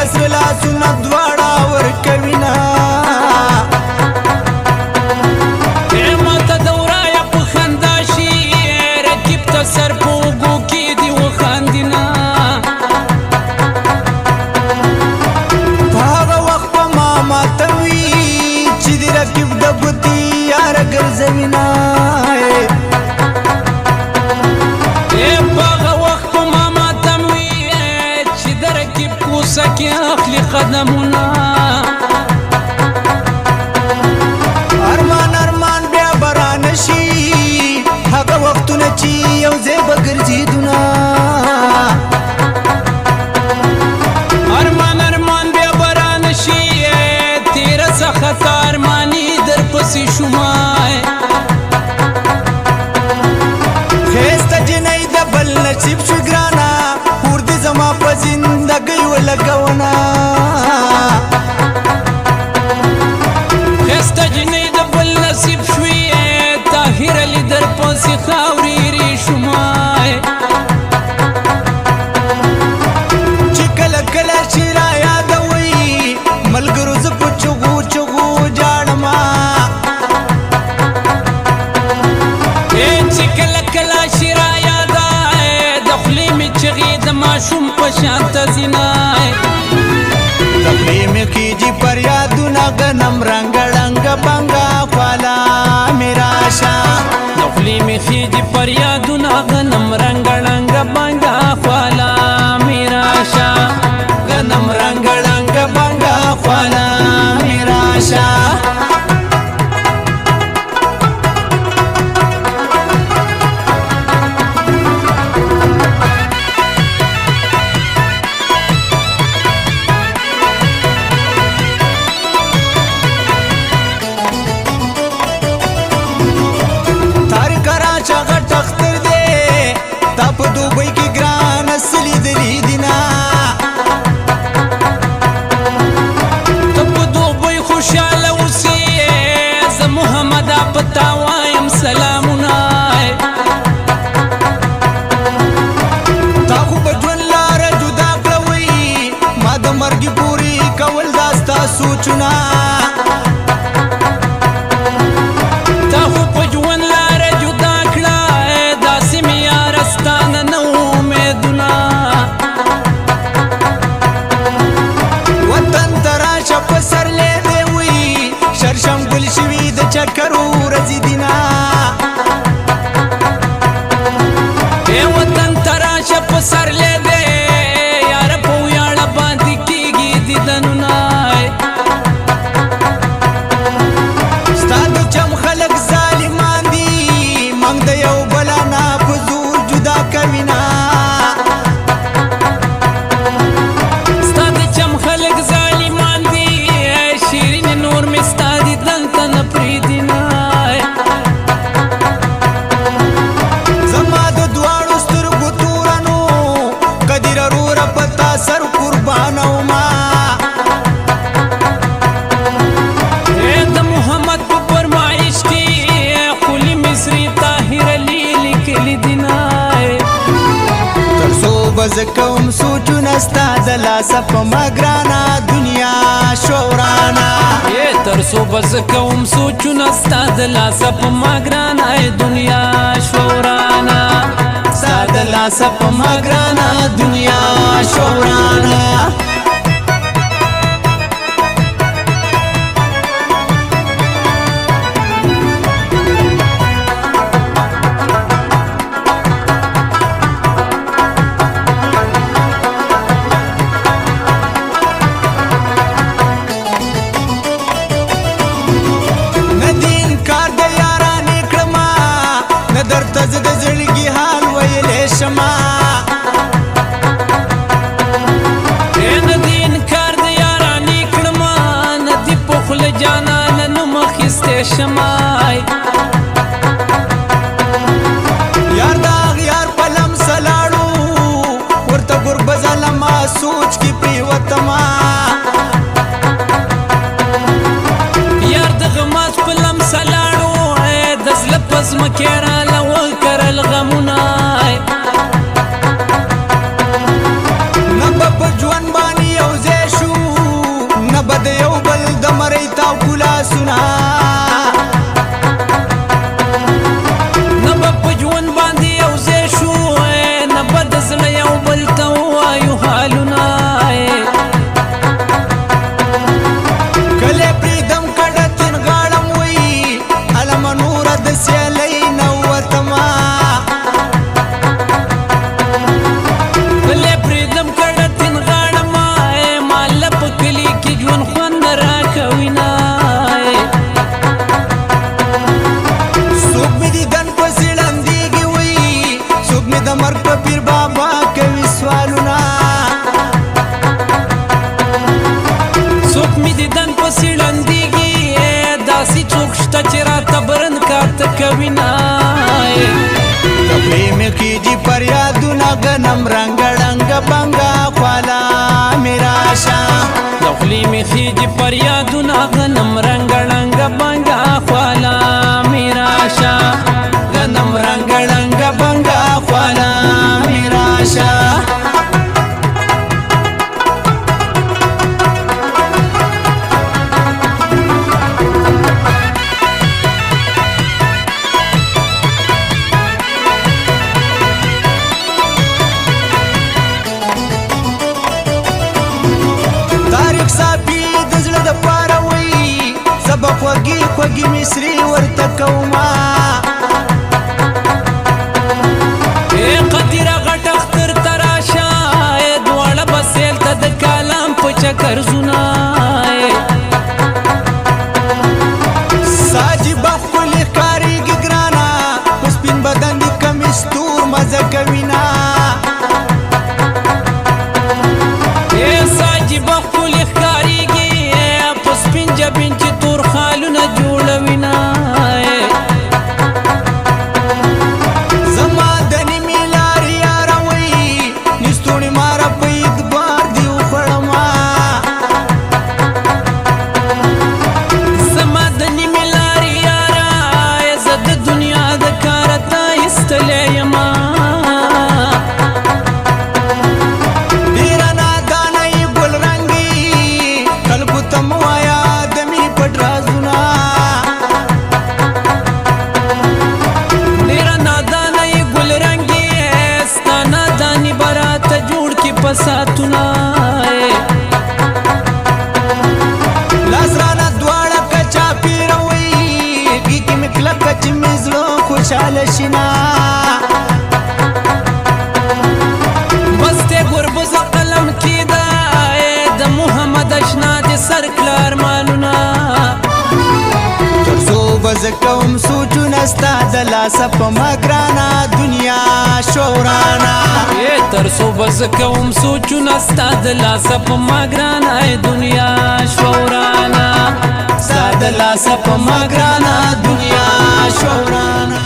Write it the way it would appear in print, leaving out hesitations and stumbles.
دسر لاسونه دواړه ورکوینه ماته دورايه په خندا شي رقیب ته سر په اوږو کې دې وخاندینه په هغه وخت په ما ماته وي چې د رقیب د ګوتې یاره ګرځوینه سکی اخلی قدمونا ارمان ارمان بیا برانشی هغه وختونه چې یو ځای به ګرځېدونه ارمان ارمان بیا برانشی تیره څخه تا ارمانی در پسې شومای ښایسته جنۍ د بل نصیب شو ګرانه کور دې زما په زندګۍ ولګونه ښایسته جنۍ د بل نصیب شوې طاهر علي در پسې خاورې رې شومای چې کله کله چې را یادوئ ملګرو زه په چغو چغو جاړمه چې کله کله چې را یاده د خولې مې چغې د ماشوم په شان ته ځینای د خولې مې خیجي پر یادونه غنم رنګ ړنګ بنګه خواله مې راشه د خولې مې خیجي پر یادونه غنم رنګ ړنګ بنګه خواله مې راشه غنم رنګ ړنګ بنګه خواله مې راشه په دوبۍ کې ګران اصلي دلی دینا ته په دوبۍ خوشاله اوسې زه محمد په تا وایم سلامونه تا خو په ژوند لاره جدا کړوئ ما د مرګې پورې کول دا ستا سوچونه تا خو په ژوند لاره جدا کړه داسې مې یاره ستا نه نه امیدونه وطن ته راشه په سرلی دی وي شرشم ګل شوي د چکرو ورځې دینه وطن ته راشه په سرلی دی یاره په ویاړه باندې کېږي دیدنونه ستا د چم خلک ظالمان دي موږ د یو بله نه په زور جدا کوینه ستا د چم خلک ظالمان دي شیرین نور مې ستا دیدن ته نه پرېږدینه زما د دواړو سترګو تورنو قدیر وروره په تا سر قربانومه د محمد په فرمایش کې خولي مصري طاهر علي لیکلي دینه تر څو به زه کوم سوچونه ستا د لاسه په ما ګرانه دنیا شورانه تر څو به زه کوم سوچونه ستا د لاسه په ما ګرانه دنیا شورانه ستا د لاسه په ما ګرانه دنیا شورانه درته زه د زړګي حال ویلی شمه نه دې انکار د یارانې کړمه نه دې په خوله جانانه نوم اخیستی شمه یار د اغیار په لمسه لاړو ورته ګربزه لما سوچ کې پرېوتمه یار د غماز په لمسه لاړو د زړه په ځمکې راله وکرل غمونه نه به په ژوند باندې یو ځای چې راته برن کاته کوي نه کپړې مې خېجي پر یادونه غنم رنګ ړنګ بنګا خواله مې راشه د خولې مې خېجي پر یادونه غنم رنګ ړنګ بنګا خواله مې راشه غنم رنګ ړنګ بنګا خواله مې راشه تاریخ صافي د زړه د پاره وایي زه به خوږې خوږې مصري ورته کومه قدیره غټ اختر ته راشه دواړه به سیل ته د کالام په چکر ځونه ساجي به ښکلې ښکارېږي ګرانه په سپین بدن دې کمیس تور مزه کوي نه ساجي به ښکلې ښکارېږي په سپین جبین چې تور خالونه جوړوي نه زما د نیمې لارې یاره وایي نستوڼې ماره په اعتبار دې وخوړمه زما د نیمې لارې یاره زه د دنیا د کاره ته ایستلی یمه ډېره نادانه یې ګل رنګې خلکو ته مه وایه د مینې پټ رازونه ډېره نادانه یې ګل رنګې ستا ناداني به راته جوړ کړي په ساعتونه لاس رانه دواړه که چاپېره وایي کیکې مې کلکه چې مې زړه خوشحاله شي نه بس دی ګربز قلم کېده د محمد اشنا د سر کړه ارمانونه تر څو به زه کوم سوچونه ستا د لاسه په ما ګرانه دنیا شورانه تر څو به زه کوم سوچونه ستا د لاسه په ما ګرانه دنیا شورانه ستا د لاسه په ما ګرانه دنیا شورانه